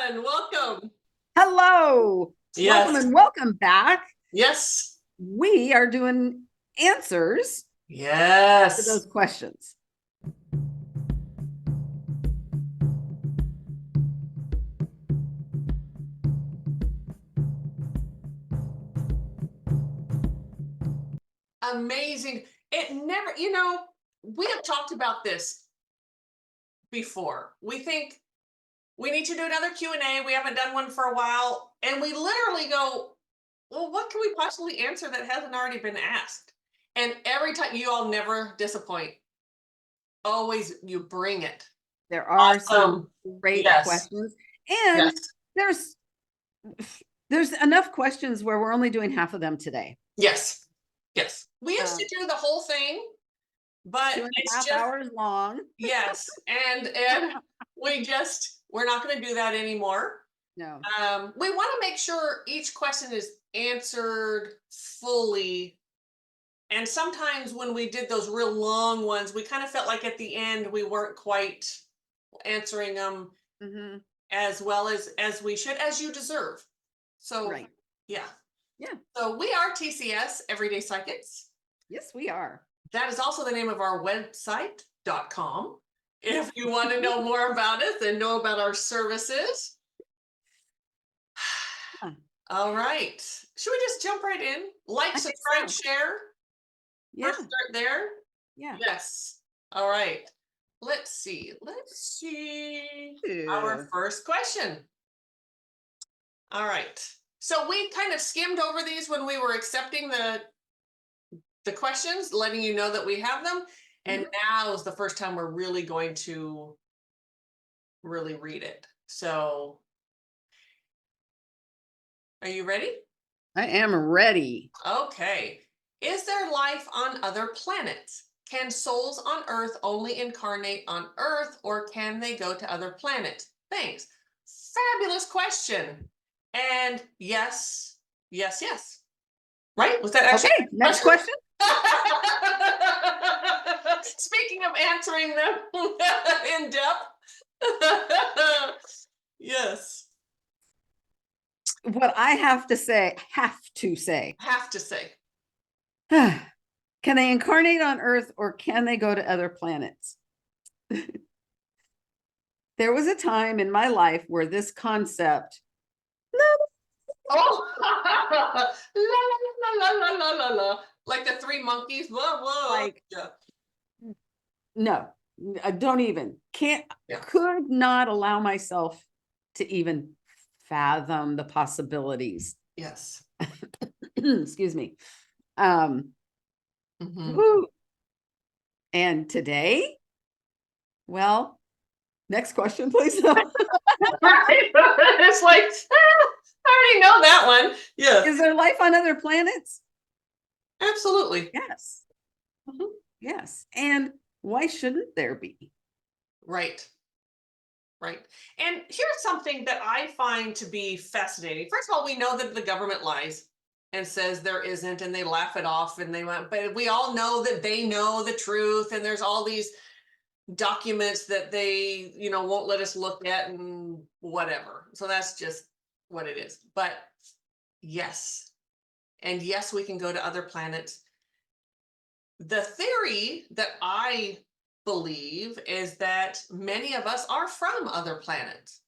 Mari-Lyn, welcome. Hello. Welcome Yes. and welcome back. Yes. We are doing answers to Yes. those questions. Amazing. It never, we have talked about this before. We think we need to do another Q&A. We haven't done one for a while. And we literally go, well, what can we possibly answer that hasn't already been asked? And every time, you all never disappoint. Always you bring it. There are some Awesome. great Yes. questions, and Yes. there's enough questions where we're only doing half of them today. Yes. Yes. We used to do the whole thing, but 2.5 just hours long. yes. And we're not going to do that anymore. No. We want to make sure each question is answered fully. And sometimes when we did those real long ones, we kind of felt like at the end we weren't quite answering them as well as we should, as you deserve. So right. Yeah. Yeah. So we are TCS, Everyday Psychics. Yes, we are. That is also the name of our website.com. If you want to know more about us and know about our services. All right. Should we just jump right in? Like, subscribe, share? Yeah. First start there? Yeah. Yes. All right. Let's see. Our first question. All right. So we kind of skimmed over these when we were accepting the questions, letting you know that we have them. And now is the first time we're really going to really read it. So are you ready? I am ready. Okay. Is there life on other planets? Can souls on Earth only incarnate on Earth, or can they go to other planets? Thanks. Fabulous question. And yes, yes, yes. Right? Was that actually okay? Next question. Speaking of answering them in depth. Yes. What I have to say, can they incarnate on Earth, or can they go to other planets? There was a time in my life where this concept, oh, la, la, la, la, la, la, la. Like the three monkeys. Whoa, whoa. like, yeah. No, I don't even, Yeah. could not allow myself to even fathom the possibilities. Yes. Excuse me. Woo. And today, well, next question, please. It's like, I already know that one. Yeah. Is there life on other planets? Absolutely. Yes. Yes. And why shouldn't there be? Right. Right. And here's something that I find to be fascinating. First of all, we know that the government lies and says there isn't, and they laugh it off, and they went, but we all know that they know the truth, and there's all these documents that they, won't let us look at and whatever. So that's just what it is. But yes. And yes, we can go to other planets. The theory that I believe is that many of us are from other planets.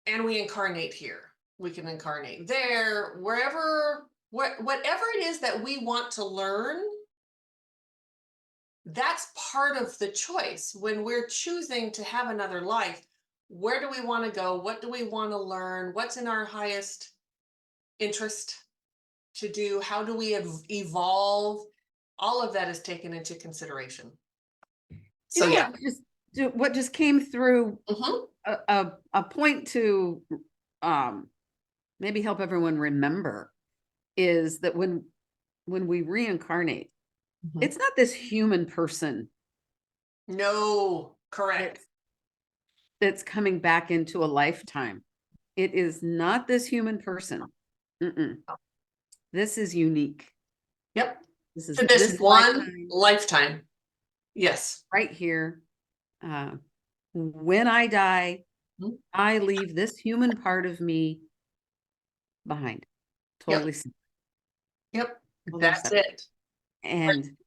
And we incarnate here. We can incarnate there, wherever, whatever it is that we want to learn. That's part of the choice when we're choosing to have another life. Where do we want to go? What do we want to learn? What's in our highest interest to do? How do we evolve? All of that is taken into consideration. So yeah, what just came through a point to maybe help everyone remember is that when we reincarnate, it's not this human person. No, correct. That's coming back into a lifetime. It is not this human person. This is unique. Yep. This is this one lifetime. Yes. Right here. When I die, Mhm. I leave this human part of me behind. Yep. Totally, Yep. totally That's separate. it. And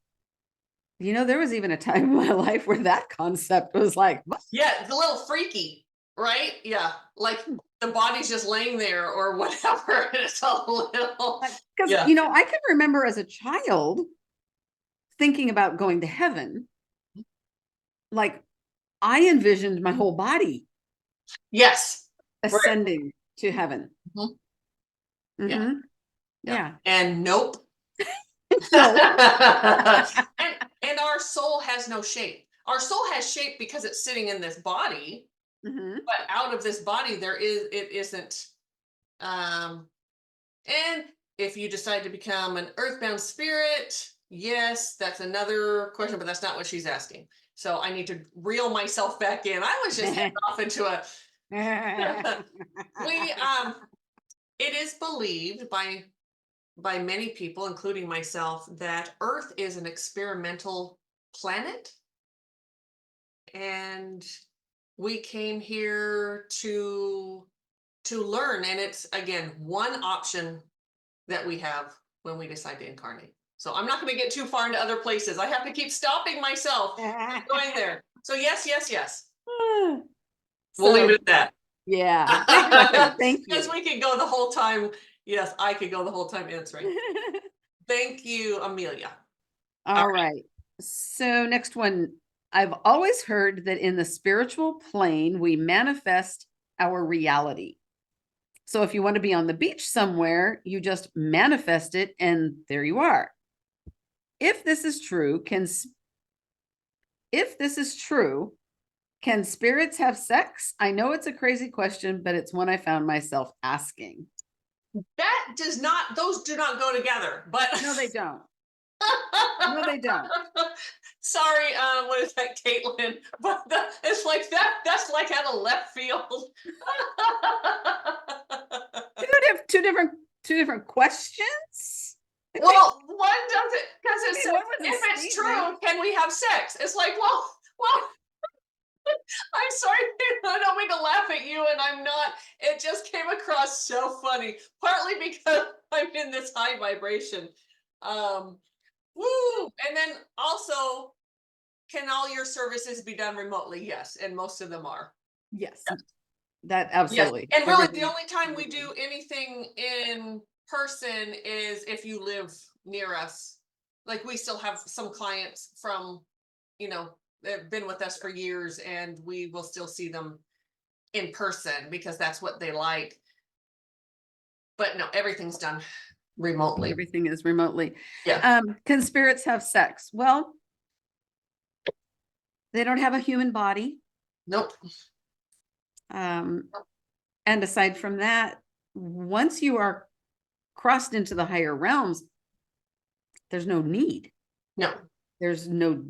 there was even a time in my life where that concept was like, what? Yeah, it's a little freaky, right? Yeah, like the body's just laying there or whatever. And it's a little, Because, yeah. I can remember as a child thinking about going to heaven. Like, I envisioned my whole body Yes. Right. ascending to heaven. Mhm. Yeah. Mm-hmm. Yeah. Yeah. And nope. No. And our soul has no shape. Our soul has shape because it's sitting in this body, Mm-hmm. but out of this body it isn't. Um, and if you decide to become an earthbound spirit, yes, that's another question, but that's not what she's asking. So I need to reel myself back in. I was just heading off into a we it is believed by many people, including myself, that Earth is an experimental planet, and we came here to learn. And it's again one option that we have when we decide to incarnate. So I'm not going to get too far into other places. I have to keep stopping myself from going there. So yes, yes, yes. We'll leave So, it at yeah, good. that. Thank Because you. we could go the whole time. Yes, I could go the whole time answering. Thank you, Amelia. All All right. So, next one. I've always heard that in the spiritual plane, we manifest our reality. So, if you want to be on the beach somewhere, you just manifest it, and there you are. If this is true, if this is true, can spirits have sex? I know it's a crazy question, but it's one I found myself asking. that does not; those do not go together. But No, they don't. No, they don't. sorry, what is that, Caitlin? But it's like that. That's like out of left field. Two different questions. Well, one doesn't because I it mean, says one was a if it's statement. true, can we have sex? It's like, well, I'm sorry, I don't mean to laugh at you, and I'm not. It just came across so funny, partly because I'm in this high vibration. Um, woo! And then also, can all your services be done remotely? Yes, and most of them are. Yes, that Yes, absolutely. and really, the Everything. only time we do anything in person is if you live near us. Like we still have some clients from, they've been with us for years, and we will still see them in person because that's what they like. But no, everything's done remotely. Everything is remotely. Yeah. Can spirits have sex? Well, they don't have a human body. Nope. Um, and aside from that, once you are crossed into the higher realms, there's no need. No. There's no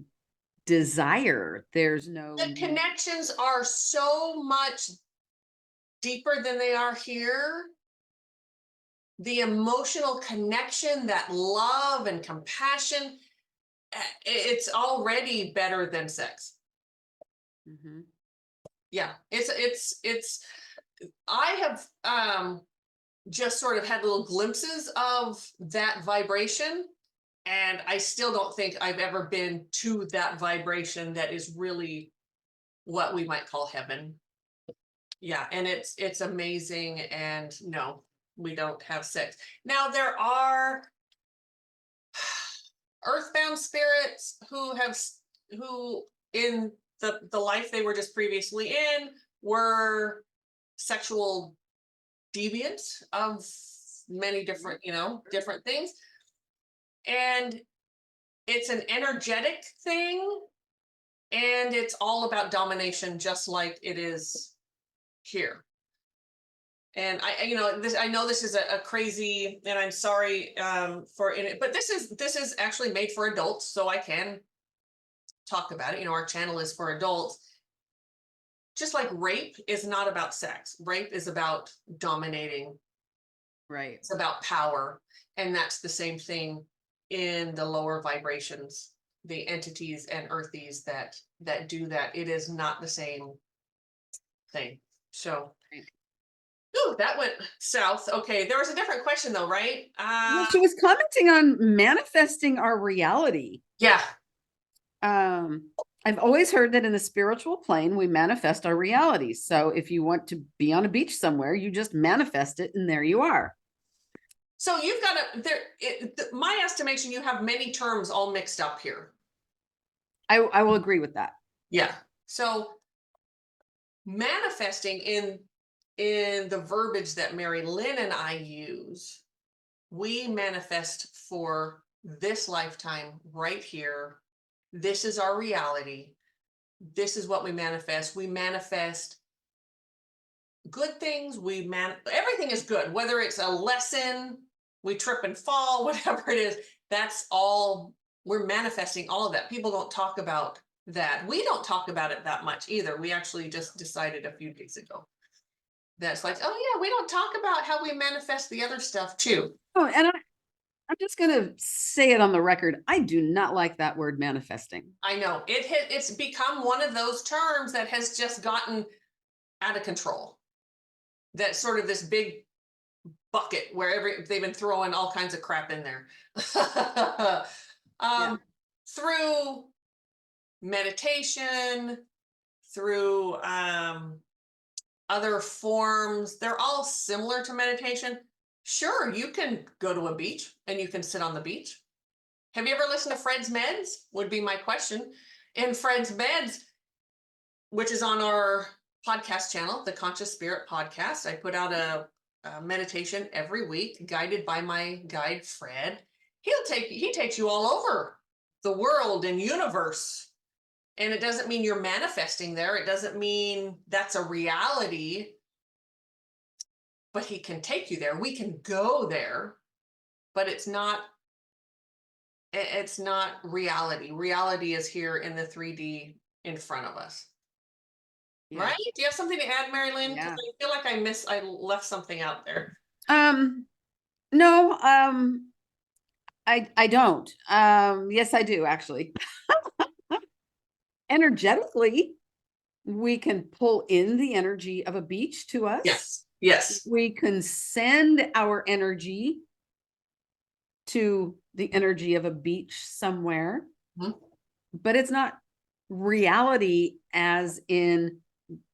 desire. There's no. The connections are so much deeper than they are here. The emotional connection, that love and compassion, it's already better than sex. Mhm. Yeah, it's I have just sort of had little glimpses of that vibration, and I still don't think I've ever been to that vibration that is really what we might call heaven. Yeah, and it's amazing. And no, we don't have sex. Now there are earthbound spirits who in the life they were just previously in were sexual deviants of many different different things, and it's an energetic thing, and it's all about domination just like it is here. And I know this is a crazy, and I'm sorry for in it, but this is actually made for adults, so I can talk about it. Our channel is for adults. Just like rape is not about sex. Rape is about dominating. Right. It's about power. And that's the same thing in the lower vibrations, the entities and earthies that do that. It is not the same thing. So, Right. ooh, that went south. Okay, there was a different question though, right? Well, she was commenting on manifesting our reality. Yeah. Um, I've always heard that in the spiritual plane, we manifest our reality. So if you want to be on a beach somewhere, you just manifest it and there you are. So you've got my estimation, you have many terms all mixed up here. I will agree with that. Yeah. So manifesting in the verbiage that Mari-Lyn and I use, we manifest for this lifetime right here. This is our reality. This is what we manifest. We manifest good things. Everything is good, whether it's a lesson, we trip and fall, whatever it is. That's all, we're manifesting all of that. People don't talk about that. We don't talk about it that much either. We actually just decided a few days ago that's like, oh yeah, we don't talk about how we manifest the other stuff too. Oh, and I'm just going to say it on the record. I do not like that word manifesting. I know it's become one of those terms that has just gotten out of control. That's sort of this big bucket where they've been throwing all kinds of crap in there. Yeah. Through meditation, through other forms, they're all similar to meditation. Sure, you can go to a beach and you can sit on the beach. Have you ever listened to Fred's Meds? Would be my question. In Fred's Meds, which is on our podcast channel, the Conscious Spirit Podcast, I put out a meditation every week, guided by my guide Fred. He takes you all over the world and universe, and it doesn't mean you're manifesting there. It doesn't mean that's a reality, but he can take you there. We can go there, but it's not reality. Reality is here in the 3D in front of us. Yeah. Right? Do you have something to add, Mari-Lyn? Because Yeah. I feel like I left something out there. No, I don't. Yes, I do actually. Energetically, we can pull in the energy of a beach to us. Yes. Yes. We can send our energy to the energy of a beach somewhere, Mhm. but it's not reality as in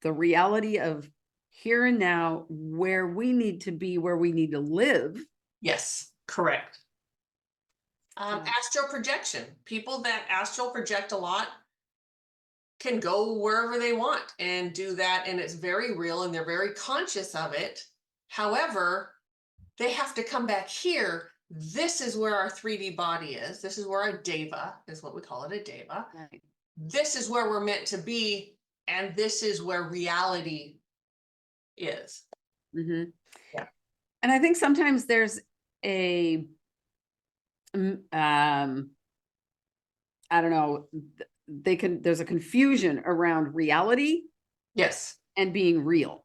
the reality of here and now, where we need to be, where we need to live. Yes. Correct. Yeah. Astral projection. People that astral project a lot can go wherever they want and do that, and it's very real and they're very conscious of it. However, they have to come back here. This is where our 3D body is. This is where our deva is, what we call it, a deva. Right. This is where we're meant to be, and this is where reality is. Mm-hmm. Yeah. And I think sometimes there's a I don't know, there's a confusion around reality Yes. and being real.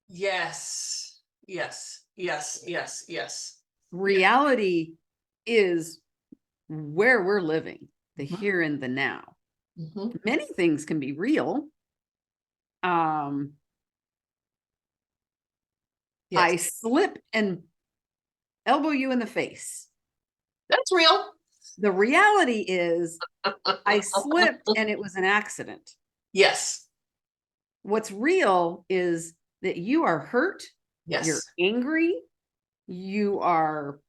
Yes. Yes. Yes. Yes. Yes. Reality is where we're living, the Mhm. here and the now. Mhm. Many things can be real. I Yes. slip and elbow you in the face. That's real. The reality is I slipped and it was an accident. Yes. What's real is that you are hurt, you're Yes. angry, you are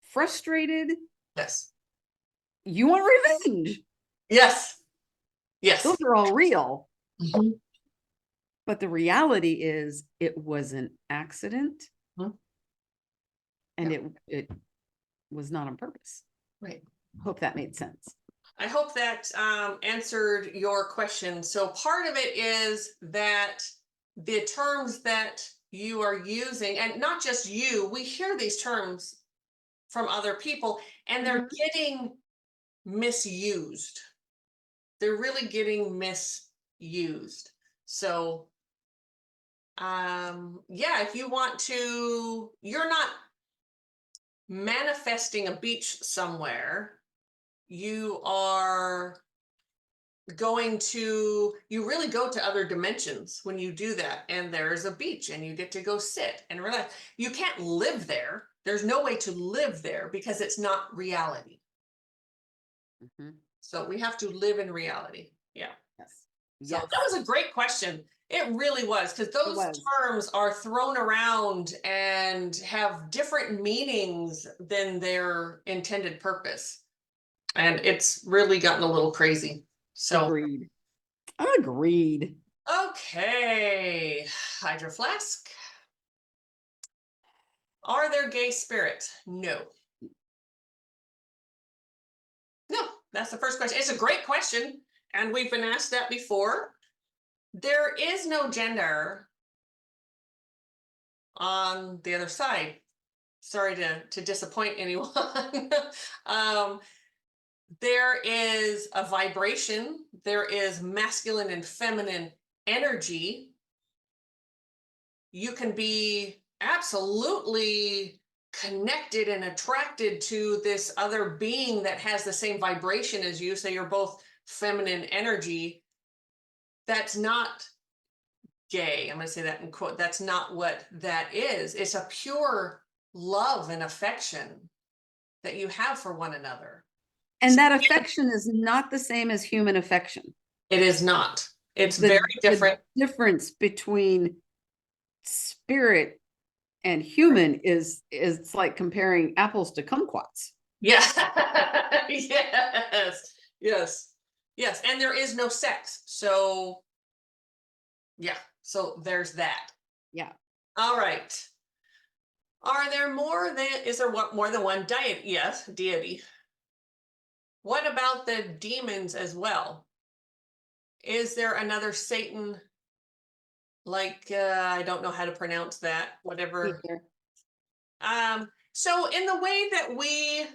frustrated, Yes. you want revenge. Yes. Those Yes. are all real. Mhm. But the reality is it was an accident Mhm. and Yeah. it was not on purpose. Right. Hope that made sense. I hope that answered your question. So part of it is that the terms that you are using, and not just you, we hear these terms from other people, and they're Mhm. getting misused. They're really getting misused. So yeah, if you want to, you're not manifesting a beach somewhere. You are you really go to other dimensions when you do that. And there's a beach and you get to go sit and relax. You can't live there. There's no way to live there because it's not reality. Mhm. So we have to live in reality. Yeah. Yes. So Yes, that was a great question. It really was, because it those was. terms are thrown around and have different meanings than their intended purpose. And it's really gotten a little crazy. So, Agreed. Agreed. okay, Hydro Flask. Are there gay spirits? No. No, that's the first question. It's a great question. And we've been asked that before. There is no gender on the other side. Sorry to disappoint anyone. um, there is a vibration, there is masculine and feminine energy. You can be absolutely connected and attracted to this other being that has the same vibration as you. So you're both feminine energy. That's not gay. I'm going to say that in quote. That's not what that is. It's a pure love and affection that you have for one another. And that affection is not the same as human affection. It is not. It's very The different. difference between spirit and human is it's like comparing apples to kumquats. Yeah. Yes. Yes. Yes. And there is no sex. So, yeah. So there's that. Yeah. All right. Are there more than, is there more than one deity? Yes, deity. What about the demons as well? Is there another Satan? Like, I don't know how to pronounce that, whatever. Either. So in the way that we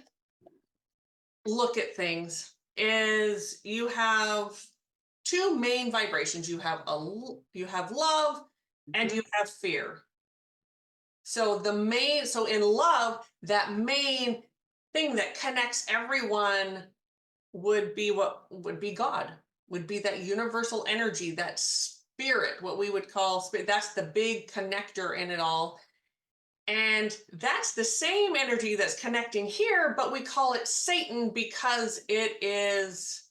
look at things is you have two main vibrations. You have love and Mhm. you have fear. So so in love, that main thing that connects everyone what would be God, would be that universal energy, that spirit, what we would call spirit. That's the big connector in it all. And that's the same energy that's connecting here, but we call it Satan because it is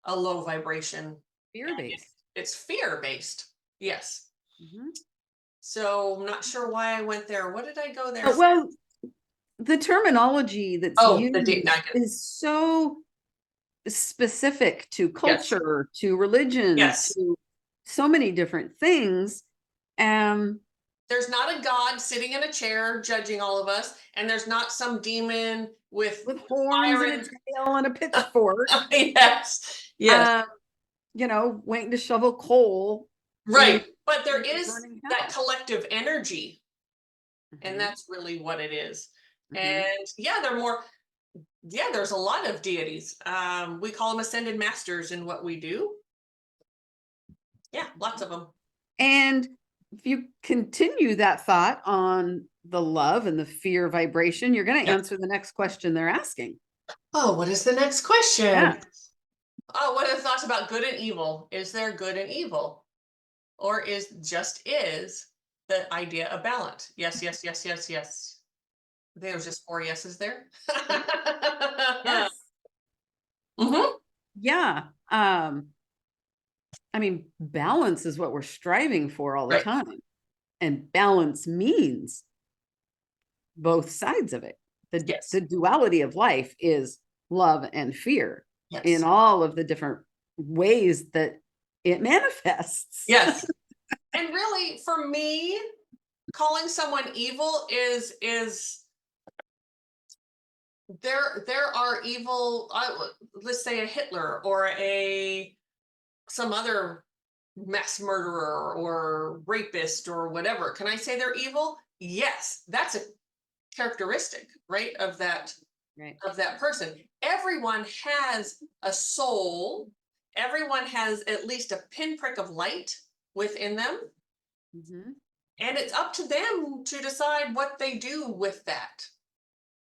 a low vibration. Fear based. It's fear based. Yes. Mhm. So I'm not sure why I went there. What did I go there for? Well, the terminology that's Oh, used is so specific to yes. culture, to religion, Yes. to so many different things. Um, There's not a God sitting in a chair judging all of us, and there's not some demon with with horns fire and a and tail and a pitchfork, yes. Yes. um, waiting to shovel coal in Right. But there into is burning that hell. collective energy, and Mhm, that's really what it is. mhm. And yeah, there's a lot of deities. We call them ascended masters in what we do. Yeah, lots of them. And if you continue that thought on the love and the fear vibration, you're going to Yes. answer the next question they're asking. Oh, what is the next question? Yeah. Oh, what are the thoughts about good and evil? Is there good and evil? Or is the idea of balance? Yes, yes, yes, yes, yes. There's just four yeses there. Yes. Hmm. Yeah. I mean, balance is what we're striving for all the Right. time. And balance means both sides of it. The Yes. duality of life is love and fear in Yes. all of the different ways that it manifests. Yes. And really, for me, calling someone evil is there are evil. Let's say a Hitler or a some other mass murderer or rapist or whatever. Can I say they're evil? Yes, that's a characteristic, right, Right. of that person. Everyone has a soul. Everyone has at least a pinprick of light within them, Mhm. and it's up to them to decide what they do with that.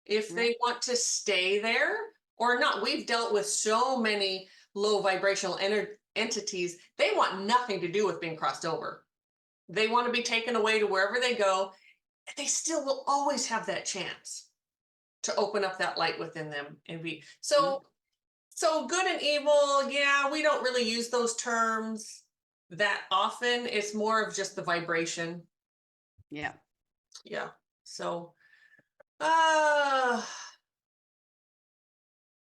If Right. they want to stay there or not. We've dealt with so many low vibrational entities, they want nothing to do with being crossed over. They want to be taken away to wherever they go. They still will always have that chance to open up that light within them and be so. So good and evil, yeah, we don't really use those terms that often. It's more of just the vibration. Yeah. Yeah. So uh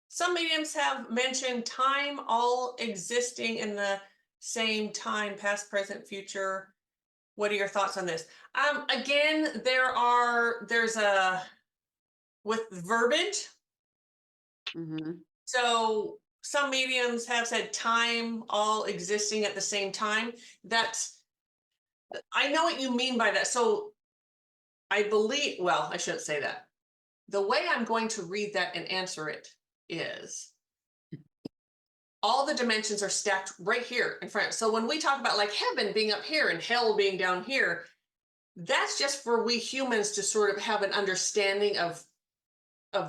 some mediums have mentioned time all existing in the same time, past, present, future. What are your thoughts on this? Again, there's a with verbiage. Hmm. So some mediums have said time all existing at the same time. That's I know what you mean by that. So I believe, well, I shouldn't say that. The way I'm going to read that and answer it is all the dimensions are stacked right here in front. So when we talk about like heaven being up here and hell being down here, that's just for we humans to sort of have an understanding of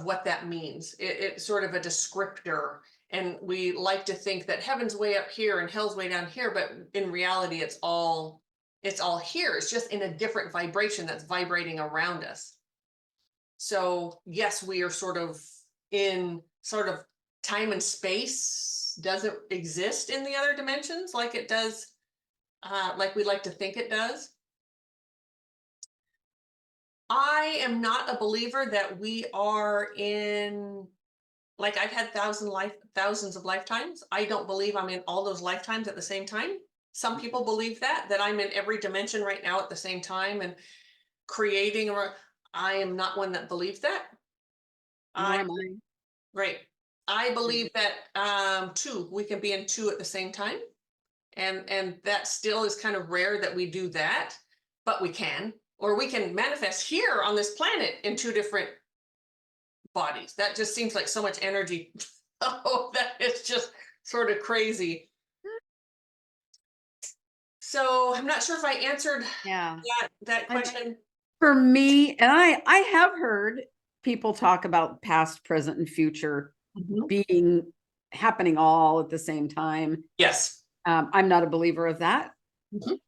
what that means. It's sort of a descriptor. And we like to think that heaven's way up here and hell's way down here, but in reality, it's all here. It's just in a different vibration that's vibrating around us. So yes, we are sort of in sort of time and space doesn't exist in the other dimensions like it does, like we like to think it does. I am not a believer that we are in, like I've had thousands of lifetimes. I don't believe I'm in all those lifetimes at the same time. Some people believe that I'm in every dimension right now at the same time and creating. Or I am not one that believes that. Nor I am I. Right. I believe that we can be in two at the same time. And that still is kind of rare that we do that, but we can, or we can manifest here on this planet in two different bodies. That just seems like so much energy. Oh, that is just sort of crazy. So I'm not sure if I answered Yeah. that question. For me, and I have heard people talk about past, present, and future Mhm. being happening all at the same time. Yes. I'm not a believer of that. Mhm.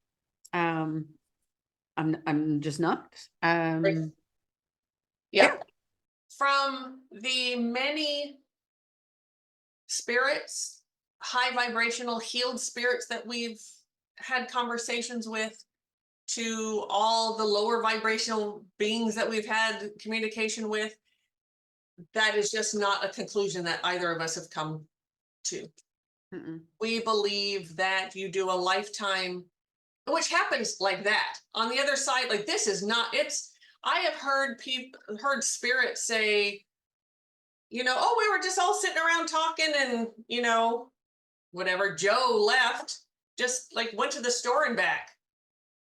Um, I'm just not. Right. Yeah. Yeah. From the many spirits, high vibrational healed spirits that we've had conversations with, to all the lower vibrational beings that we've had communication with, that is just not a conclusion that either of us have come to. Mm-mm. We believe that you do a lifetime, which happens like that. On the other side, like this is not, I have heard spirits say, oh, we were just all sitting around talking and, whatever, Joe left, just like went to the store and back.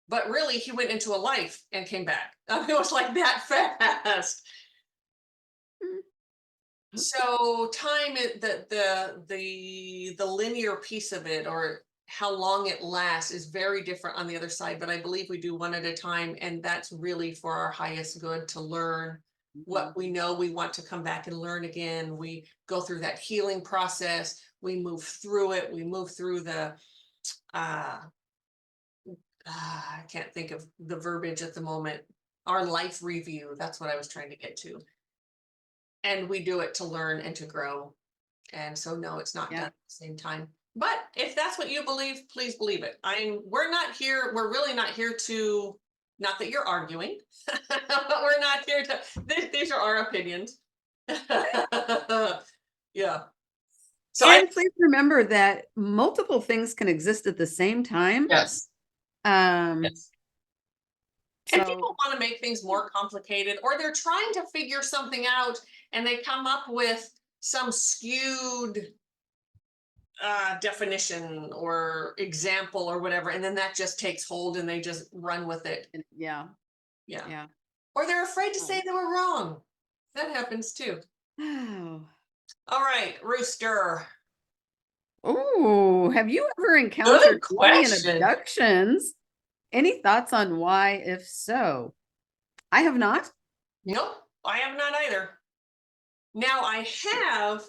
But really, he went into a life and came back. It was like that fast. So time, the linear piece of it, or how long it lasts, is very different on the other side. But I believe we do one at a time, and that's really for our highest good, to learn what we know we want to come back and learn again. We go through that healing process. We move through it. We move through the I can't think of the verbiage at the moment. Our life review. That's what I was trying to get to. And we do it to learn and to grow. And so, no, it's not done Yeah. at the same time. But if that's what you believe, please believe it. We're not here. We're really not here to, not that you're arguing, but we're not here to, these are our opinions. Yeah. So And please remember that multiple things can exist at the same time. yes. Um, Yes. And so people want to make things more complicated, or they're trying to figure something out and they come up with some skewed definition or example or whatever. And then that just takes hold and they just run with it. yeah, Yeah. yeah. Or they're afraid to say they were wrong. That happens too. Oh. All right, Rooster. Oh, have you ever encountered Good alien question. abductions? Any thoughts on why, if so? I have not. Nope, I have not either. Now I have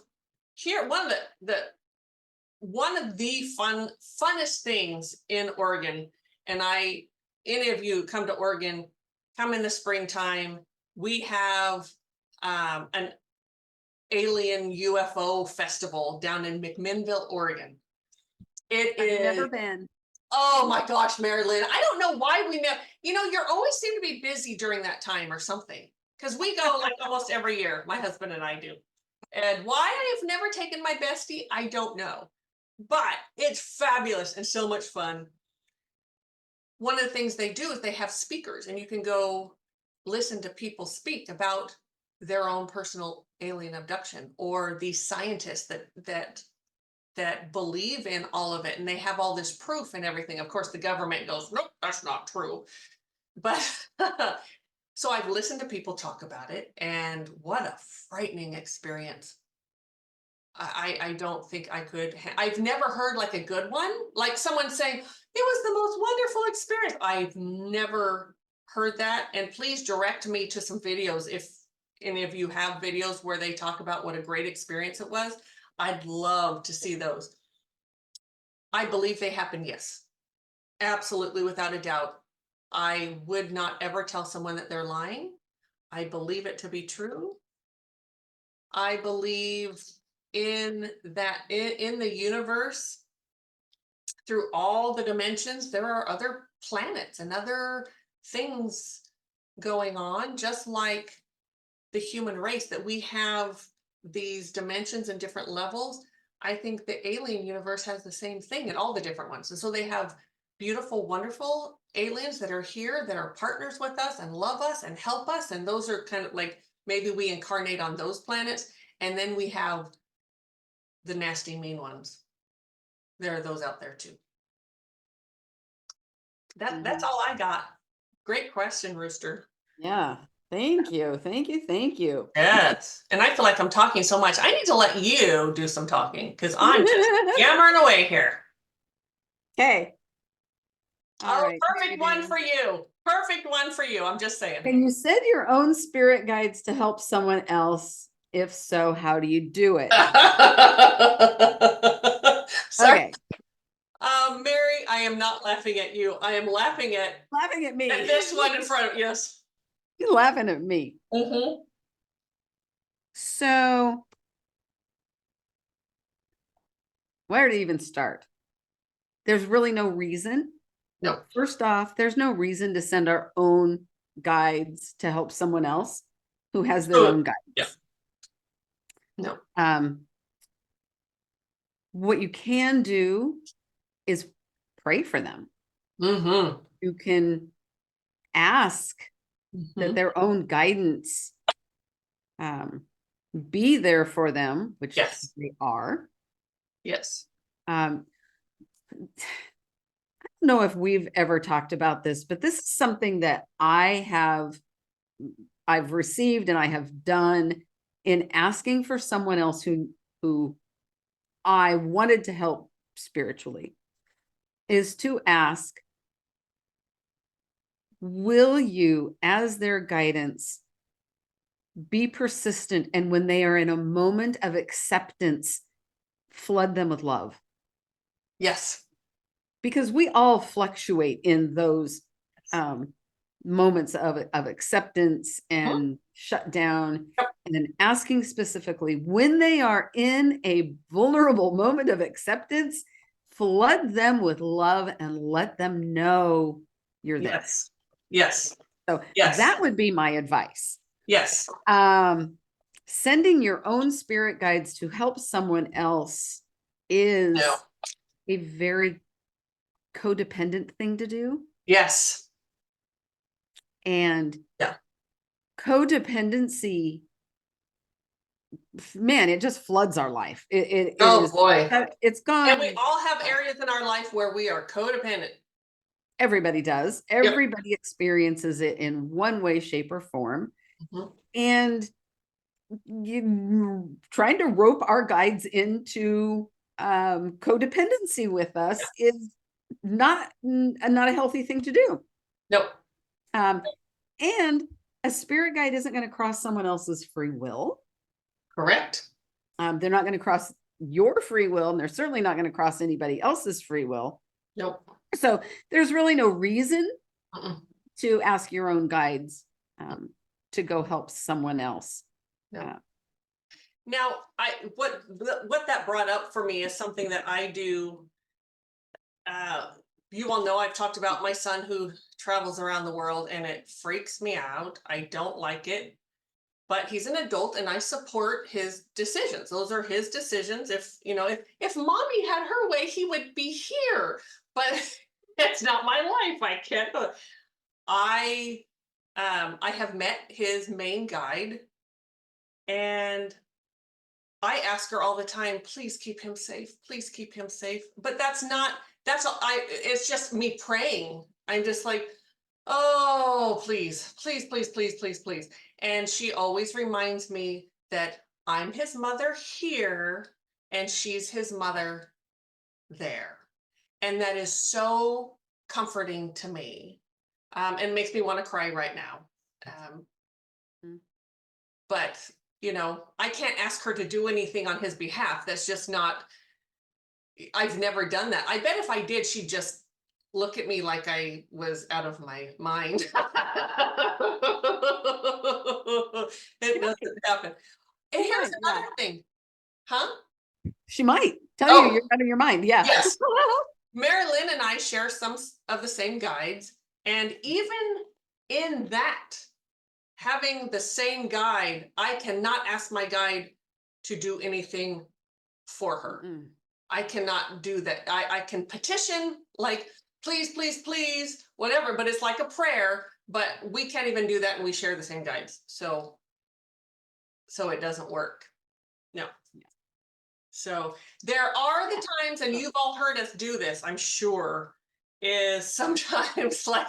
here one of the one of the funnest things in Oregon, and any of you come to Oregon, come in the springtime, we have an alien UFO festival down in McMinnville, Oregon. I've never been. Oh my gosh, Mari-Lyn, I don't know why we never, you're always seem to be busy during that time or something. Because we go like almost every year, my husband and I do. And why I have never taken my bestie, I don't know. But it's fabulous and so much fun. One of the things they do is they have speakers, and you can go listen to people speak about their own personal alien abduction, or these scientists that believe in all of it, and they have all this proof and everything. Of course, the government goes, nope, that's not true. But so I've listened to people talk about it, and what a frightening experience. I don't think I could. I've never heard like a good one, like someone saying it was the most wonderful experience. I've never heard that. And please direct me to some videos if any of you have videos where they talk about what a great experience it was. I'd love to see those. I believe they happen, yes. Absolutely, without a doubt. I would not ever tell someone that they're lying. I believe it to be true. I believe in the universe, through all the dimensions, there are other planets and other things going on, just like the human race, that we have these dimensions and different levels. I think the alien universe has the same thing in all the different ones. And so they have beautiful, wonderful aliens that are here, that are partners with us and love us and help us. And those are kind of like, maybe we incarnate on those planets. And then we have the nasty, mean ones. There are those out there too. That's all I got. Great question, Rooster. Yeah. Thank you. Thank you. Thank you. Yes. And I feel like I'm talking so much. I need to let you do some talking, because I'm just yammering away here. Okay. All Oh, right. perfect one for you. Perfect one for you. I'm just saying. And you said your own spirit guides to help someone else. If so, how do you do it? Sorry. Okay. Mary, I am not laughing at you. I am laughing at Me. this one in front of yes. You're laughing at me. Mm-hmm. So, where to even start? There's really no reason. No. First off, there's no reason to send our own guides to help someone else who has their own guides. Yeah. No. What you can do is pray for them. Mm-hmm. You can ask that their own guidance be there for them, which yes, they are. Yes. I don't know if we've ever talked about this, but this is something that I've received and I have done in asking for someone else who I wanted to help spiritually, is to ask, will you, as their guidance, be persistent, and when they are in a moment of acceptance, flood them with love? Yes. Because we all fluctuate in those moments of acceptance and shut down. And then asking specifically, when they are in a vulnerable moment of acceptance, flood them with love and let them know you're there. Yes. Yes. So yes, that would be my advice. Yes. Sending your own spirit guides to help someone else is a very codependent thing to do. Yes. And yeah, codependency, man, it just floods our life. Oh boy. It's gone. And we all have areas in our life where we are codependent. Everybody does. Everybody experiences it in one way, shape, or form. And you trying to rope our guides into codependency with us is not a healthy thing to do. Nope. And a spirit guide isn't going to cross someone else's free will. Correct. They're not going to cross your free will, and they're certainly not going to cross anybody else's free will. Nope. So there's really no reason Mm-mm. to ask your own guides to go help someone else. No. Now, what that brought up for me is something that I do. You all know I've talked about my son who travels around the world, and it freaks me out. I don't like it, but he's an adult, and I support his decisions. Those are his decisions. If if mommy had her way, he would be here. But it's not my life. I can't. I have met his main guide, and I ask her all the time, please keep him safe. Please keep him safe. But it's just me praying. I'm just like, oh, please, please, please, please, please, please. And she always reminds me that I'm his mother here and she's his mother there. And that is so comforting to me, and makes me want to cry right now. But I can't ask her to do anything on his behalf. That's just not, I've never done that. I bet if I did, she'd just look at me like I was out of my mind. It doesn't happen. And here's another thing. Huh? She might tell you you're out of your mind. Yeah. Yes. Mari-Lyn and I share some of the same guides. And even in that, having the same guide, I cannot ask my guide to do anything for her. I cannot do that. I can petition, like, please, please, please, whatever, but it's like a prayer, but we can't even do that, and we share the same guides. So it doesn't work. No. So there are the times, and you've all heard us do this, I'm sure, is sometimes like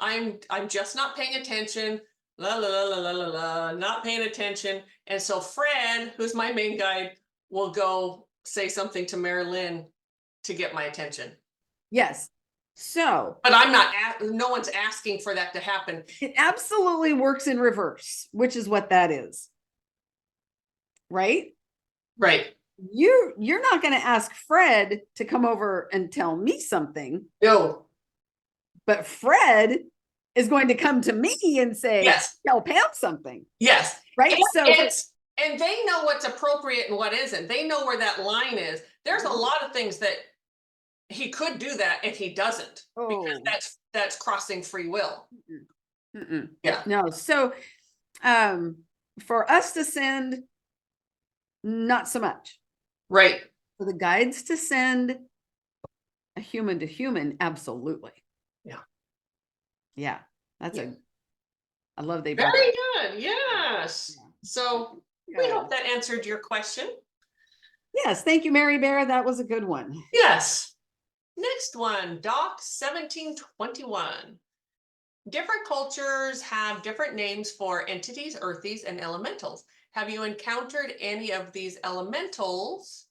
I'm just not paying attention, la la la la la la, not paying attention. And so Fred, who's my main guide, will go say something to Mari-Lyn to get my attention. Yes. So, but I'm not, no one's asking for that to happen. It absolutely works in reverse, which is what that is. Right? Right. You're not going to ask Fred to come over and tell me something. No. But Fred is going to come to me and say, yes, tell Pam something. Yes. Right. And they know what's appropriate and what isn't. They know where that line is. There's a lot of things that he could do that and he doesn't, because that's crossing free will. Yeah. No. So for us to send, not so much. Right. For the guides to send a human to human, absolutely. Yeah. Yeah. That's I love they very good. Yes. Yeah. So we hope that answered your question. Yes. Thank you, Mary Bear. That was a good one. Yes. Next one, Doc 1721. Different cultures have different names for entities, earthies, and elementals. Have you encountered any of these elementals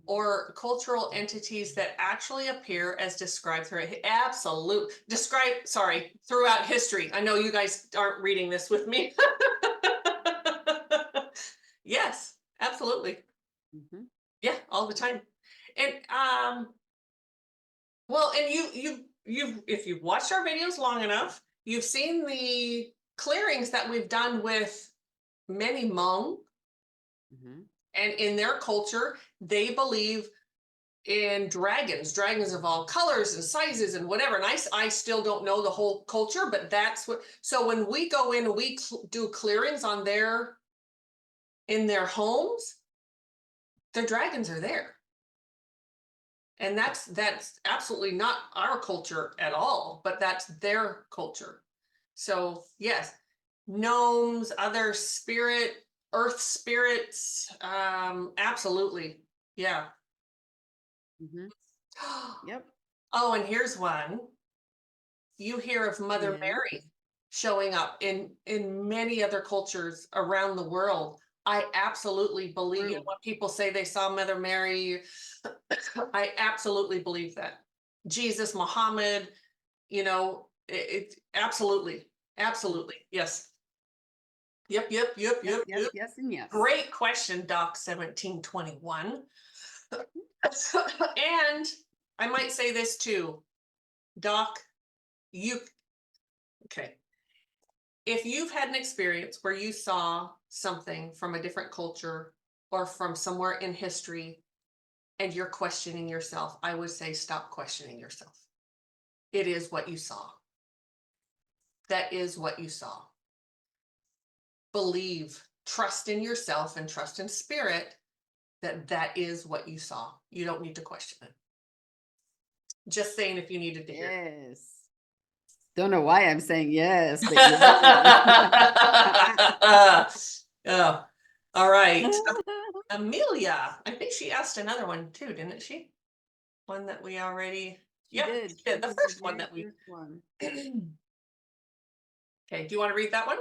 or cultural entities that actually appear as described throughout throughout history? I know you guys aren't reading this with me. Yes, absolutely. Yeah, all the time. And well, and you've if you've watched our videos long enough, you've seen the clearings that we've done with many Hmong. And in their culture, they believe in dragons of all colors and sizes and whatever. And I still don't know the whole culture, but that's what. So when we go in and we do clearings on in their homes, their dragons are there. And that's absolutely not our culture at all, but that's their culture. So yes, gnomes, other earth spirits, absolutely. Yeah. Yep. Oh, and here's one. You hear of Mother Mary showing up in many other cultures around the world. I absolutely believe it. When people say they saw Mother Mary, I absolutely believe that. Jesus, Muhammad, it absolutely, absolutely. Yes. Yes, yes, and yes. Great question, Doc 1721. And I might say this too, Doc, you, okay. If you've had an experience where you saw something from a different culture or from somewhere in history and you're questioning yourself, I would say stop questioning yourself. It is what you saw. That is what you saw. Believe, trust in yourself and trust in spirit that that is what you saw. You don't need to question it. Just saying if you needed to hear it. Yes. Don't know why I'm saying yes, but yes. Oh, all right. Amelia, I think she asked another one too, didn't she? One that we already, She yep, did. she did. The This is first one very that we, first one. okay, do you want to read that one?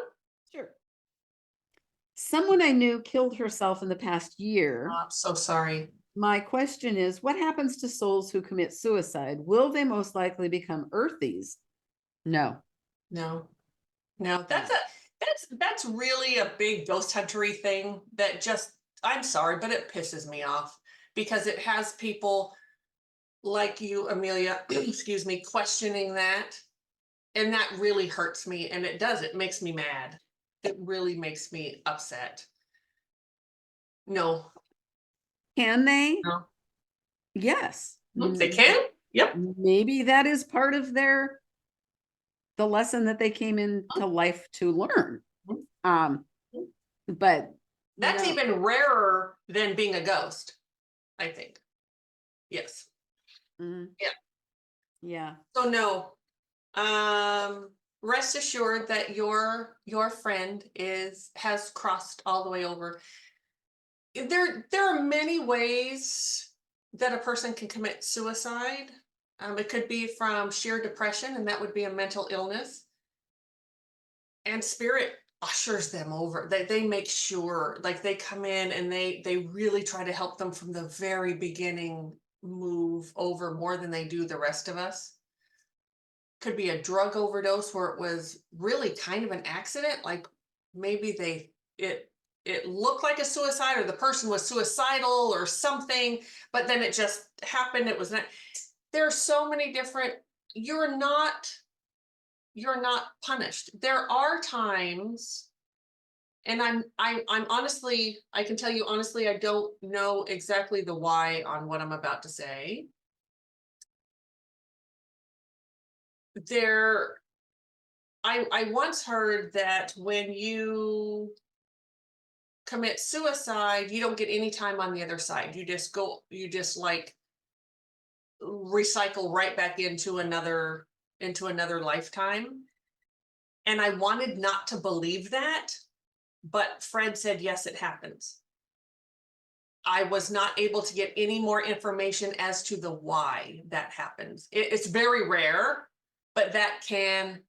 Sure. Someone I knew killed herself in the past year. Oh, I'm so sorry. My question is, what happens to souls who commit suicide? Will they most likely become earthies? No. No, no, No. that's really a big ghost huntery thing that just, I'm sorry, but it pisses me off because it has people like you, Amelia, excuse me, questioning that. And that really hurts me. And it does, it makes me mad. It really makes me upset. No, Can they? no. Yes. They can? Yep. Maybe that is part of the lesson that they came into life to learn. Mhm. Um, but That's no. even rarer than being a ghost, I think. Yes. Mm, Yeah. yeah. So no. Rest assured that your friend has crossed all the way over. There are many ways that a person can commit suicide. It could be from sheer depression, and that would be a mental illness. And spirit ushers them over. They make sure, like they come in and they really try to help them from the very beginning move over more than they do the rest of us. Could be a drug overdose where it was really kind of an accident, like maybe it looked like a suicide or the person was suicidal or something, but then it just happened. It was not. There are so many different, you're not you're not punished. There are times, and I'm honestly, I can tell you honestly, I don't know exactly the why on what I'm about to say. There, I once heard that when you commit suicide, you don't get any time on the other side. You just like recycle right back into another lifetime. And I wanted not to believe that, but Fred said, yes, it happens. I was not able to get any more information as to the why that happens. It's very rare, but that can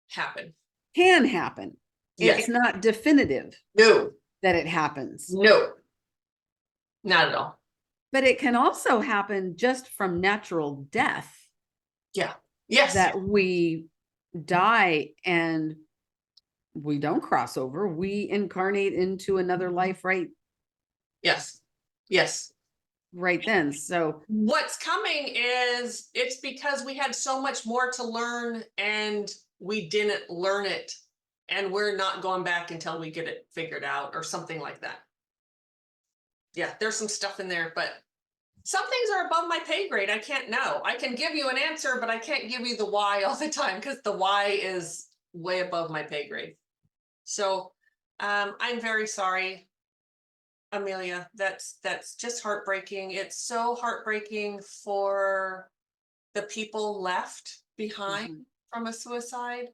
happen. Can happen. Yes. It's not definitive No, that it happens. no, not at all. But it can also happen just from natural death. Yeah. Yes. That we die and we don't cross over. We incarnate into another life Yes. Yes. right then. So What's coming is it's because we had so much more to learn and we didn't learn it. And we're not going back until we get it figured out or something like that. Yeah, there's some stuff in there, but some things are above my pay grade. I can't know. I can give you an answer, but I can't give you the why all the time because the why is way above my pay grade. So I'm very sorry, Amelia. That's just heartbreaking. It's so heartbreaking for the people left behind from a suicide.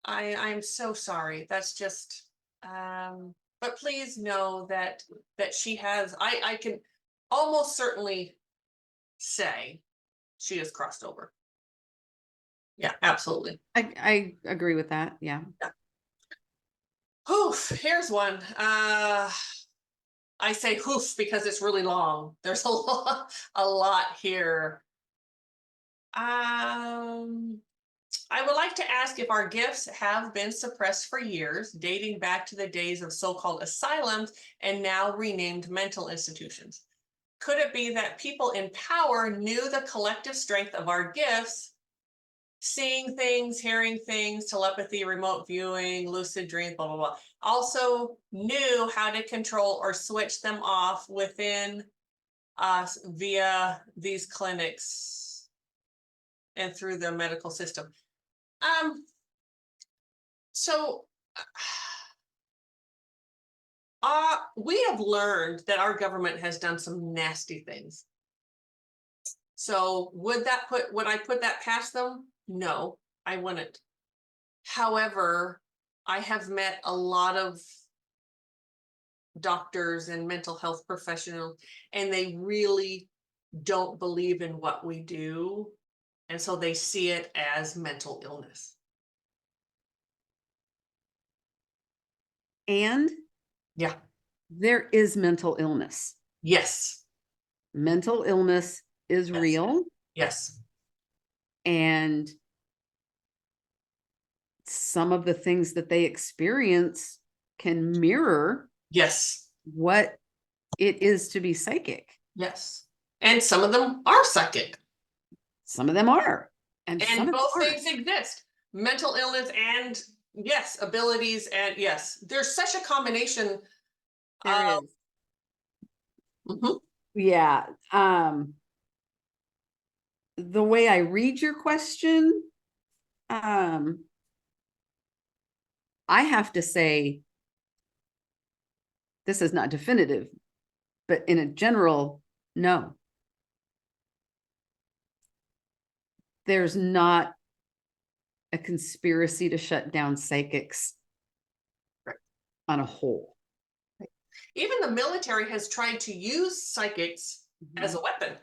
I'm so sorry. That's just but please know that she has, I can almost certainly say she has crossed over. Yeah, absolutely. I agree with that. Yeah. Yeah. Hoof, here's one. I say hoof because it's really long. There's a lot here. I would like like to ask if our gifts have been suppressed for years, dating back to the days of so-called asylums and now renamed mental institutions. Could it be that people in power knew the collective strength of our gifts, seeing things, hearing things, telepathy, remote viewing, lucid dreams, blah, blah, blah, also knew how to control or switch them off within us via these clinics and through the medical system? Um, so we have learned that our government has done some nasty things. So would I put that past them? No, I wouldn't. However, I have met a lot of doctors and mental health professionals, and they really don't believe in what we do. And so they see it as mental illness. And Yeah. there is mental illness. Yes. Mental illness is Yes. real, Yes. and some of the things that they experience can mirror Yes. what it is to be psychic. Yes. And some of them are psychic. Some of them are, and some And of them both aren't. things exist. Mental illness and yes, abilities, and yes, there's such a combination. There uh, is. mhm. Yeah. The way I read your question, I have to say this is not definitive, but in a general, no. There's not a conspiracy to shut down psychics Right. on a whole. Even the military has tried to use psychics as a weapon.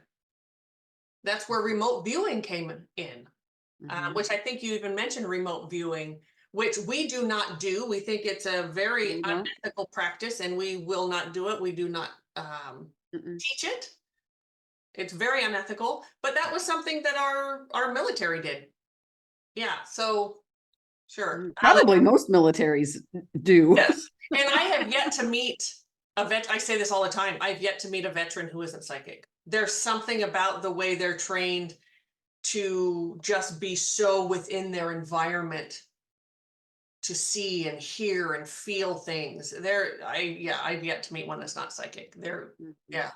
That's where remote viewing came in, which I think you even mentioned remote viewing, which we do not do. We think it's a very We don't? unethical practice, and we will not do it. We do not teach it. It's very unethical, but that was something that our military did. Yeah, so sure. Probably most militaries do. Yes. And I have yet to meet a vet. I say this all the time. I've yet to meet a veteran who isn't psychic. There's something about the way they're trained to just be so within their environment to see and hear and feel things. I've yet to meet one that's not psychic. Yeah.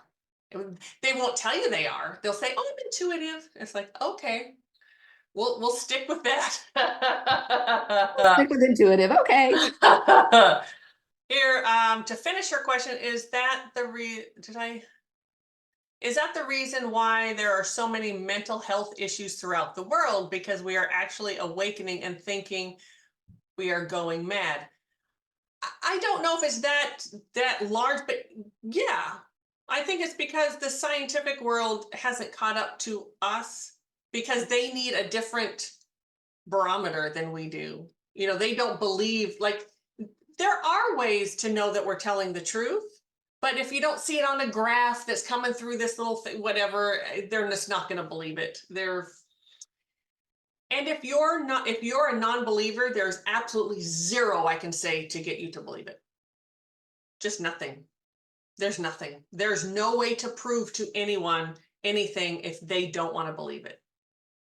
They won't tell you they are. They'll say, "Oh, I'm intuitive." It's like, okay, we'll stick with that. Stick with intuitive. Okay. Here, to finish your question, is that the reason why there are so many mental health issues throughout the world? Because we are actually awakening and thinking we are going mad. I don't know if it's that large, but yeah, I think it's because the scientific world hasn't caught up to us because they need a different barometer than we do. They don't believe, like, there are ways to know that we're telling the truth, but if you don't see it on a graph that's coming through this little thing, whatever, they're just not going to believe it. And if you're a non-believer, there's absolutely zero I can say to get you to believe it. Just nothing. There's nothing. There's no way to prove to anyone anything if they don't want to believe it.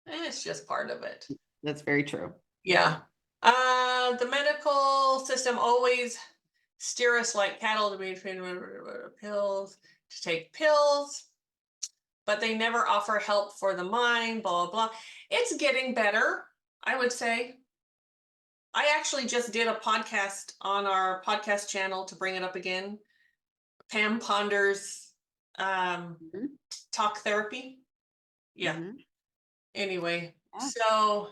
And it's just part of it. That's very true. Yeah. The medical system always steer us like cattle to be to take pills, but they never offer help for the mind, blah, blah, blah. It's getting better, I would say. I actually just did a podcast on our podcast channel to bring it up again. Pam ponders talk therapy. Yeah. Anyway, so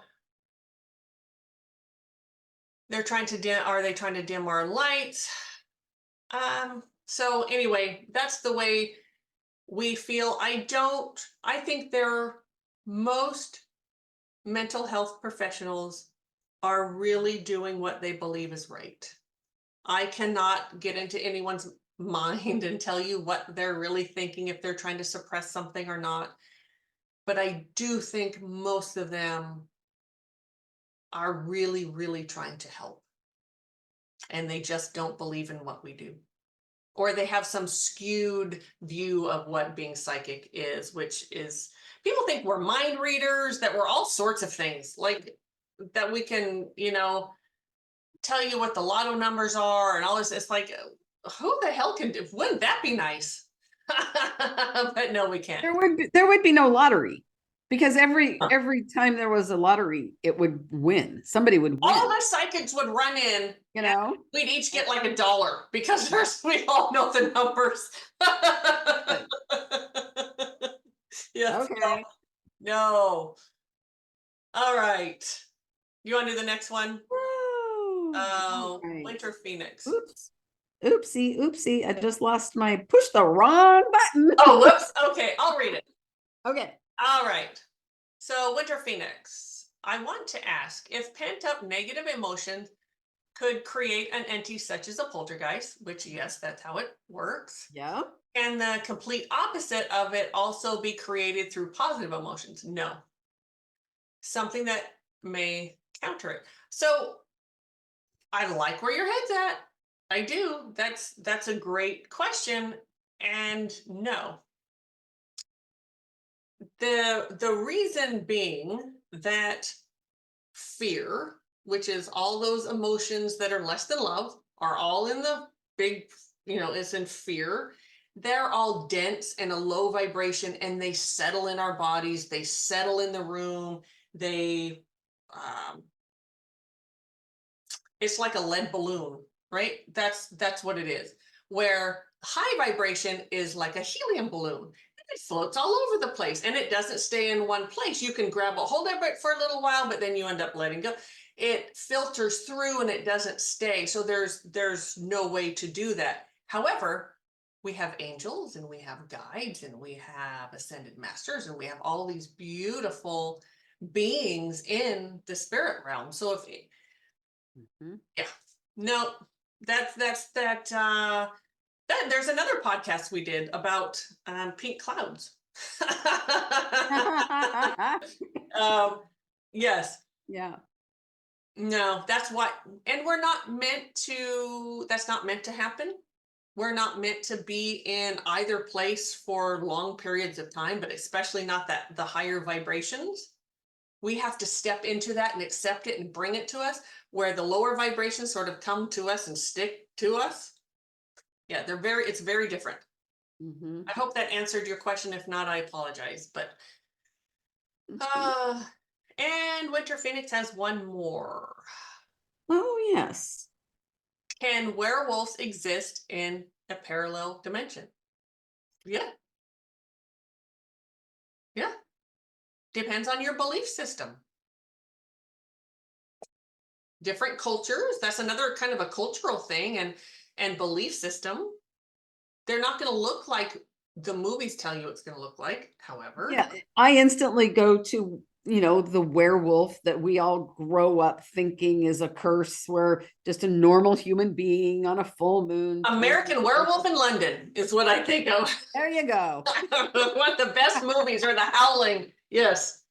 are they trying to dim our lights? So anyway, that's the way we feel. I think most mental health professionals are really doing what they believe is right. I cannot get into anyone's mind and tell you what they're really thinking, if they're trying to suppress something or not. But I do think most of them are really, really trying to help. And they just don't believe in what we do. Or they have some skewed view of what being psychic is, which is people think we're mind readers, that we're all sorts of things, like that we can, tell you what the lotto numbers are and all this. It's like, who the hell can do? Wouldn't that be nice? But no, we can't. There would be no lottery because every time there was a lottery, it would win. Somebody would win. All the psychics would run in. We'd each get like $1 because we all know the numbers. Yes. Okay. No. All right. You want to do the next one? Right. Winter Phoenix. Oops. Oopsie. I just lost push the wrong button. Oh, whoops. Okay, I'll read it. Okay. All right. So, Winter Phoenix, I want to ask if pent up negative emotions could create an entity such as a poltergeist, which, yes, that's how it works. Yeah. And the complete opposite of it also be created through positive emotions? No. Something that may counter it. So, I like where your head's at. I do. That's a great question. And no. The reason being that fear, which is all those emotions that are less than love, are all in the big, is in fear. They're all dense and a low vibration, and they settle in our bodies. They settle in the room. They, it's like a lead balloon, right? That's what it is. Where high vibration is like a helium balloon. It floats all over the place and it doesn't stay in one place. You can grab a hold of it for a little while, but then you end up letting go. It filters through and it doesn't stay. So there's no way to do that. However, we have angels and we have guides and we have ascended masters and we have all these beautiful beings in the spirit realm. So if yeah, no, that's that there's another podcast we did about pink clouds. Yes. Yeah. No, that's what, and that's not meant to happen. We're not meant to be in either place for long periods of time, but especially not the higher vibrations. We have to step into that and accept it and bring it to us, where the lower vibrations sort of come to us and stick to us. Yeah, it's very different. I hope that answered your question. If not, I apologize. But and Winter Phoenix has one more. Oh, yes. Can werewolves exist in a parallel dimension? Yeah. Yeah. Depends on your belief system. Different cultures, that's another kind of a cultural thing and belief system. They're not going to look like the movies tell you it's going to look like. However, yeah, I instantly go to the werewolf that we all grow up thinking is a curse, where just a normal human being on a full moon. American Werewolf in London is what I think of. There you go. One of the best movies are The Howling. Yes.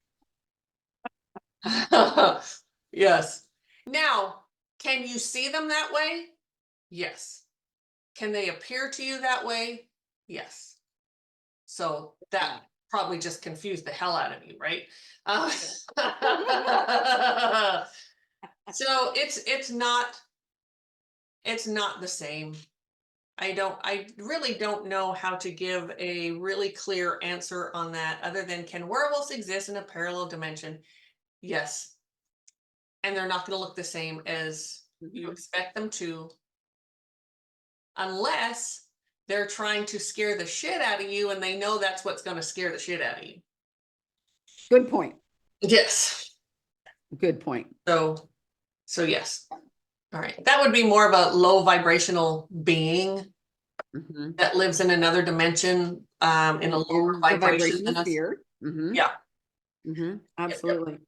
Yes. Now, can you see them that way? Yes. Can they appear to you that way? Yes. So that probably just confused the hell out of you, right? So it's not the same. I really don't know how to give a really clear answer on that, other than, can werewolves exist in a parallel dimension? Yes. And they're not going to look the same as you expect them to, unless they're trying to scare the shit out of you and they know that's what's going to scare the shit out of you. Good point. Yes. Good point. So yes. All right. That would be more of a low vibrational being that lives in another dimension, in a lower vibration than us. Fear. Yeah. Absolutely. Yep.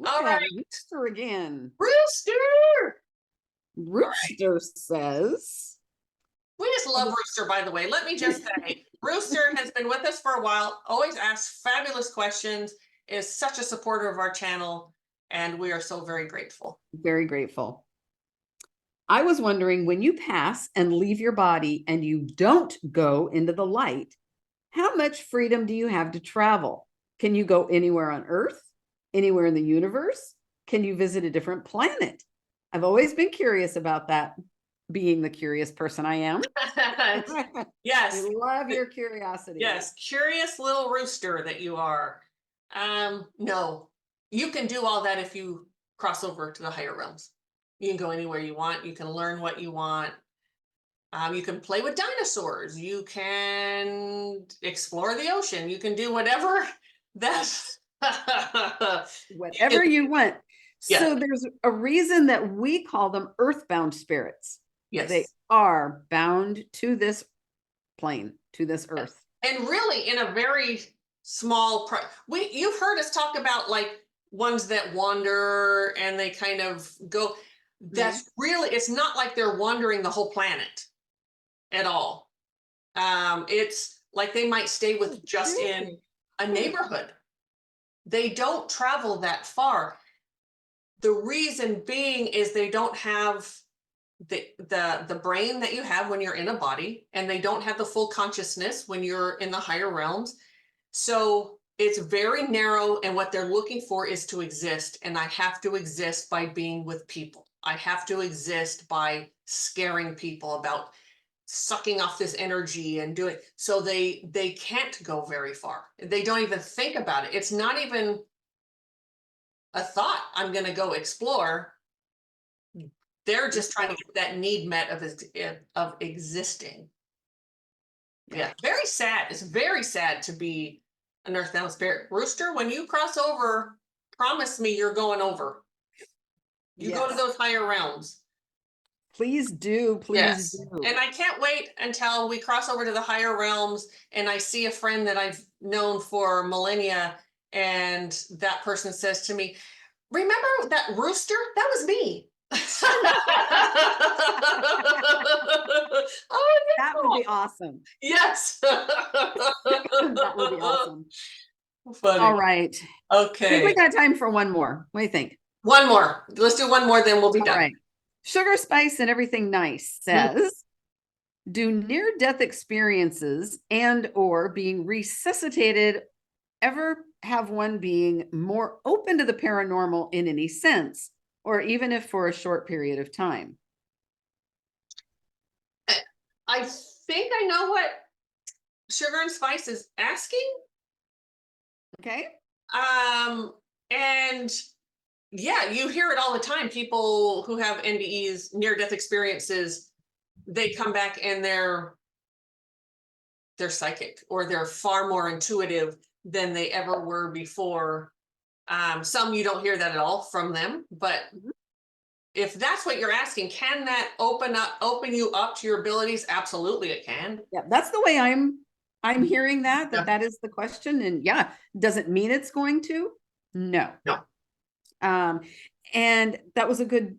All right. Rooster again. Rooster says. We just love Rooster, by the way. Let me just say, Rooster has been with us for a while, always asks fabulous questions, is such a supporter of our channel, And we are so very grateful. Very grateful. I was wondering, when you pass and leave your body and you don't go into the light, how much freedom do you have to travel? Can you go anywhere on Earth? Anywhere in the universe? Can you visit a different planet? I've always been curious about that, being the curious person I am. Yes. I love your curiosity. Yes, curious little rooster that you are. No, you can do all that if you cross over to the higher realms. You can go anywhere you want. You can learn what you want. You can play with dinosaurs. You can explore the ocean. You can do whatever that's Whatever you want. Yeah. So there's a reason that we call them earthbound spirits. Yes. They are bound to this plane, to this earth. And really in a very small you've heard us talk about like ones that wander and they kind of go. That's really, it's not like they're wandering the whole planet at all. It's like they might stay with just in a neighborhood. They don't travel that far. The reason being is they don't have the brain that you have when you're in a body, and they don't have the full consciousness when you're in the higher realms. So it's very narrow, and what they're looking for is to exist. And I have to exist by being with people. I have to exist by scaring people about sucking off this energy and doing. So they can't go very far. They don't even think about it. It's not even a thought, I'm going to go explore. They're just trying to get that need met of existing. Yeah, very sad. It's very sad to be an earthbound spirit. Rooster, when you cross over, promise me you're going over. You go to those higher realms. Please do. Please do. And I can't wait until we cross over to the higher realms and I see a friend that I've known for millennia, and that person says to me, remember that rooster? That was me. Oh, that would be awesome. Yes. That would be awesome. Funny. All right. Okay. I think we got time for one more. What do you think? One more. Let's do one more, then we'll be done. All right. Sugar Spice and Everything Nice says, do near-death experiences and or being resuscitated ever have one being more open to the paranormal in any sense, or even if for a short period of time? I think I know what Sugar and Spice is asking. Okay. And yeah, you hear it all the time. People who have NDEs, near-death experiences, they come back and they're psychic, or they're far more intuitive than they ever were before. Some you don't hear that at all from them, but if that's what you're asking, can that open you up to your abilities? Absolutely, it can. Yeah, that's the way I'm hearing that is the question. And yeah, does it mean it's going to? No. And that was a good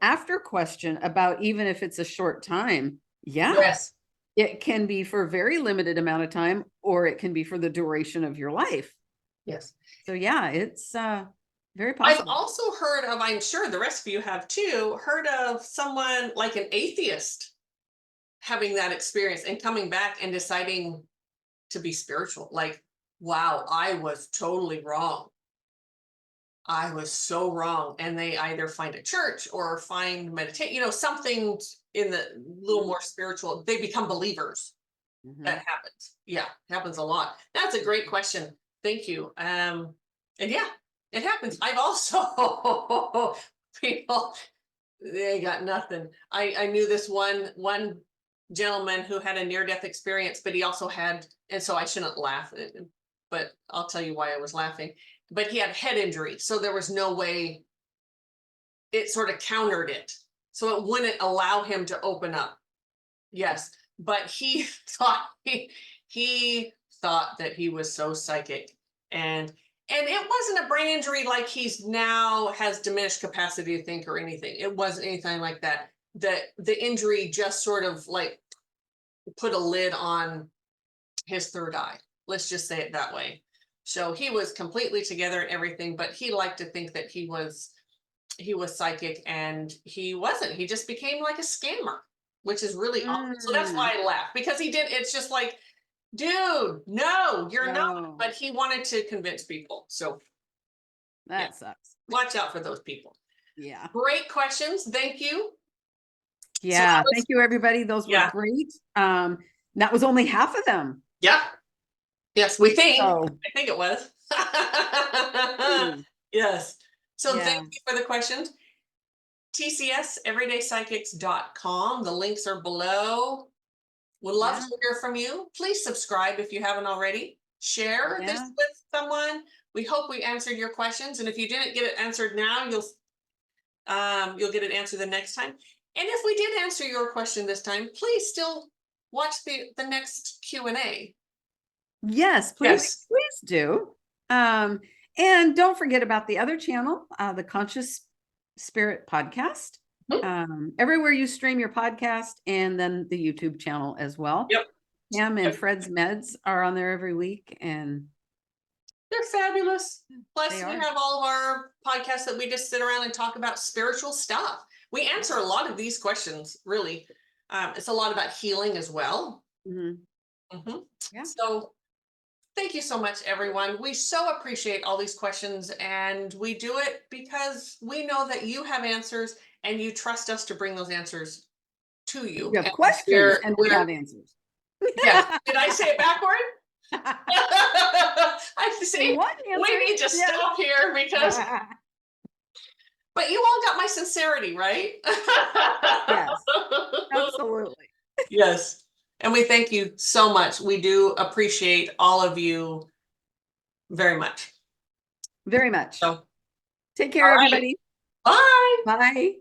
after question about even if it's a short time. Yeah. Yes. It can be for a very limited amount of time, or it can be for the duration of your life. Yes. So yeah, it's very possible. I've also heard of, I'm sure the rest of you have too, heard of someone like an atheist having that experience and coming back and deciding to be spiritual. Like, wow, I was totally wrong. I was so wrong. And they either find a church or find meditate, something in the little more spiritual, they become believers. That happens. Yeah, happens a lot. That's a great question. Thank you. And yeah, it happens. I've also people, they got nothing. I knew this one gentleman who had a near-death experience, but he also had, and so I shouldn't laugh, but I'll tell you why I was laughing. But he had head injury, so there was no way, it sort of countered it. So it wouldn't allow him to open up. Yes, but he thought he thought that he was so psychic, and it wasn't a brain injury like he's now has diminished capacity to think or anything. It wasn't anything like that. The injury just sort of like put a lid on his third eye. Let's just say it that way. So he was completely together and everything, but he liked to think that he was psychic, and he wasn't. He just became like a scammer, which is really awful. So that's Mm, why I laugh, because he did. It's just like, dude, no, you're not. no, But he wanted to convince people. So yeah, that sucks. watch out for those people. Yeah. Great questions. Thank you. So that Yeah. was, Thank you, everybody. Those were yeah, great. That was only half of them. yeah, yes, we think. So, I think it was. hmm, Yes. So thank yeah. you for the questions. TCS, everydaypsychics.com. The links are below. Would love Yeah. to hear from you. Please subscribe if you haven't already. Share this Yeah. with someone. We hope we answered your questions. And if you didn't get it answered now, you'll get it answered the next time. And if we did answer your question this time, please still watch the next Q&A. Yes, please, Yes. please do. Um, and don't forget about the other channel, the Conscious Spirit Podcast. Mhm. Everywhere you stream your podcast, and then the YouTube channel as well. Yep. Pam and Yep. Fred's Meds are on there every week, and They're fabulous. Plus, they we are. have all of our podcasts that we just sit around and talk about spiritual stuff. We answer a lot of these questions, really. It's a lot about healing as well. Mhm. Yeah. So thank you so much, everyone. We so appreciate all these questions, and we do it because we know that you have answers and you trust us to bring those answers to you. You have And questions, and we have answers. yes. Did I say it backward? I Say see. one We answer. need to Yes. stop here because, but you all got my sincerity, right? Yes, absolutely. Yes. And we thank you so much. We do appreciate all of you very much. Very much. So, Take all care, right. everybody. Bye. Bye.